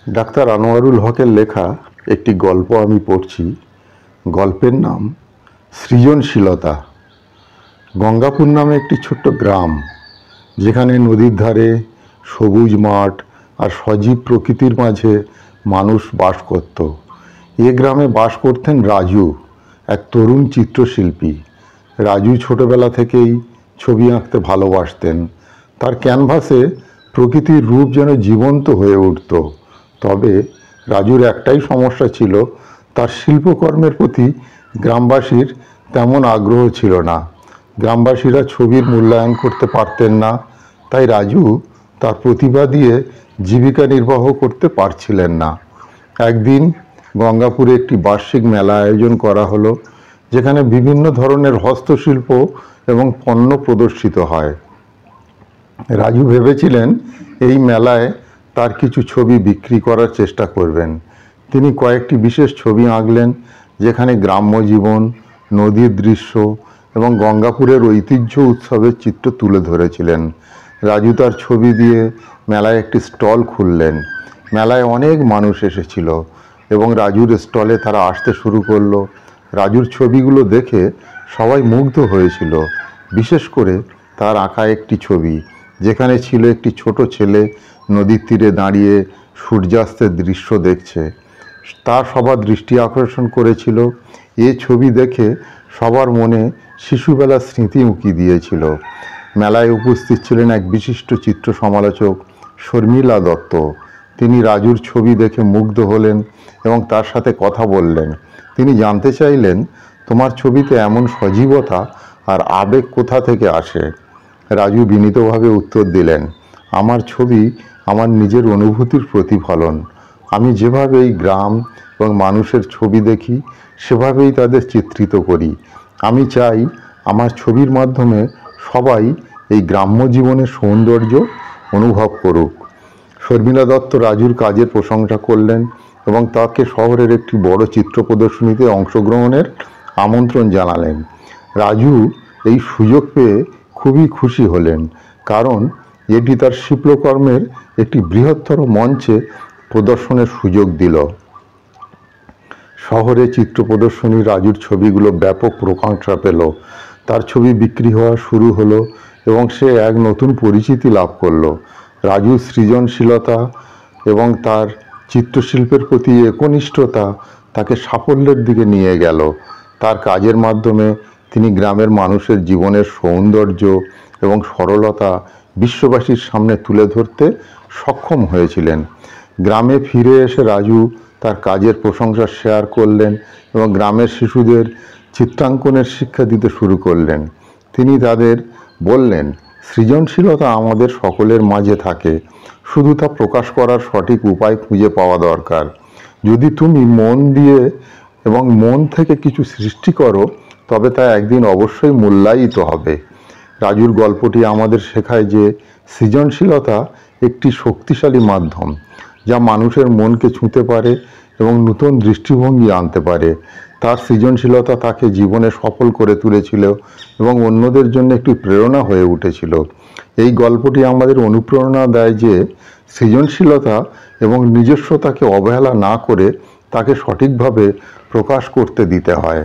Doctor Anwarul হকের লেখা একটি গল্প আমি পড়ছি। গল্পের নাম সৃজনশীলতা। গঙ্গাপুর নামে একটি ছোট্ট গ্রাম, যেখানে নদীর ধারে সবুজ মাঠ আর সজীব প্রকৃতির মাঝে মানুষ বাস করত। এ গ্রামে বাস করতেন রাজু, এক তরুণ চিত্রশিল্পী। রাজু ছোটবেলা থেকেই ছবি আঁকতে ভালোবাসতেন। তার ক্যানভাসে প্রকৃতির রূপ যেন জীবন্ত হয়ে উঠত। তবে রাজুর একটাই সমস্যা ছিল, তার শিল্পকর্মের প্রতি গ্রামবাসীর তেমন আগ্রহ ছিল না। গ্রামবাসীরা ছবির মূল্যায়ন করতে পারতেন না, তাই রাজু তার প্রতিভা দিয়ে জীবিকা নির্বাহ করতে পারছিলেন না। একদিন গঙ্গাপুরে একটি বার্ষিক মেলা আয়োজন করা হলো, যেখানে বিভিন্ন ধরনের হস্তশিল্প এবং পণ্য প্রদর্শিত হয়। রাজু ভেবেছিলেন এই মেলায় তার কিছু ছবি বিক্রি করার চেষ্টা করবেন। তিনি কয়েকটি বিশেষ ছবি আঁকলেন, যেখানে গ্রাম্য জীবন, নদীর দৃশ্য এবং গঙ্গাপুরের ঐতিহ্য উৎসবের চিত্র তুলে ধরেছিলেন। রাজু তার ছবি দিয়ে মেলায় একটি স্টল খুললেন। মেলায় অনেক মানুষ এসেছিল এবং রাজুর স্টলে তারা আসতে শুরু করলো। রাজুর ছবিগুলো দেখে সবাই মুগ্ধ হয়েছিল, বিশেষ করে তার আঁকা একটি ছবি, যেখানে ছিল একটি ছোট ছেলে নদীর তীরে দাঁড়িয়ে সূর্যাস্তের দৃশ্য দেখছে। তা সবার দৃষ্টি আকর্ষণ করেছিল। এ ছবি দেখে সবার মনে শিশুবেলার স্মৃতি উঁকি দিয়েছিল। মেলায় উপস্থিত ছিলেন এক বিশিষ্ট চিত্র সমালোচক শর্মিলা দত্ত। তিনি রাজুর ছবি দেখে মুগ্ধ হলেন এবং তার সাথে কথা বললেন। তিনি জানতে চাইলেন, তোমার ছবিতে এমন সজীবতা আর আবেগ কোথা থেকে আসে? রাজু বিনীতভাবে উত্তর দিলেন, আমার ছবি আমার নিজের অনুভূতির প্রতিফলন। আমি যেভাবে এই গ্রাম এবং মানুষের ছবি দেখি, সেভাবেই তাদের চিত্রিত করি। আমি চাই আমার ছবির মাধ্যমে সবাই এই গ্রাম্য জীবনের সৌন্দর্য অনুভব করুক। শর্মিলা দত্ত রাজুর কাজের প্রশংসা করলেন এবং তাকে শহরের একটি বড় চিত্র প্রদর্শনীতে অংশগ্রহণের আমন্ত্রণ জানালেন। রাজু এই সুযোগ পেয়ে খুবই খুশি হলেন, কারণ এটি তার শিল্পকর্মের একটি বৃহত্তর মঞ্চে প্রদর্শনের সুযোগ দিল। শহরে চিত্র প্রদর্শনী রাজুর ছবিগুলো ব্যাপক প্রশংসা পেল। তার ছবি বিক্রি হওয়া শুরু হলো এবং সে এক নতুন পরিচিতি লাভ করলো। রাজুর সৃজনশীলতা এবং তার চিত্রশিল্পের প্রতি একনিষ্ঠতা তাকে সাফল্যের দিকে নিয়ে গেল। তার কাজের মাধ্যমে তিনি গ্রামের মানুষের জীবনের সৌন্দর্য এবং সরলতা বিশ্ববাসীর সামনে তুলে ধরতে সক্ষম হয়েছিলেন। গ্রামে ফিরে এসে রাজু তার কাজের প্রশংসা শেয়ার করলেন এবং গ্রামের শিশুদের চিত্রাঙ্কনের শিক্ষা দিতে শুরু করলেন। তিনি তাদের বললেন, সৃজনশীলতা আমাদের সকলের মাঝে থাকে, শুধু তা প্রকাশ করার সঠিক উপায় খুঁজে পাওয়া দরকার। যদি তুমি মন দিয়ে এবং মন থেকে কিছু সৃষ্টি করো, তবে তা একদিন অবশ্যই মূল্যায়িত হবে। রাজুর গল্পটি আমাদের শেখায় যে সৃজনশীলতা একটি শক্তিশালী মাধ্যম, যা মানুষের মনকে ছুঁতে পারে এবং নতুন দৃষ্টিভঙ্গি আনতে পারে। তার সৃজনশীলতা তাকে জীবনে সফল করে তুলেছিল এবং অন্যদের জন্য একটি প্রেরণা হয়ে উঠেছিল। এই গল্পটি আমাদের অনুপ্রেরণা দেয় যে সৃজনশীলতা এবং নিজস্বতাকে অবহেলা না করে তাকে সঠিকভাবে প্রকাশ করতে দিতে হয়।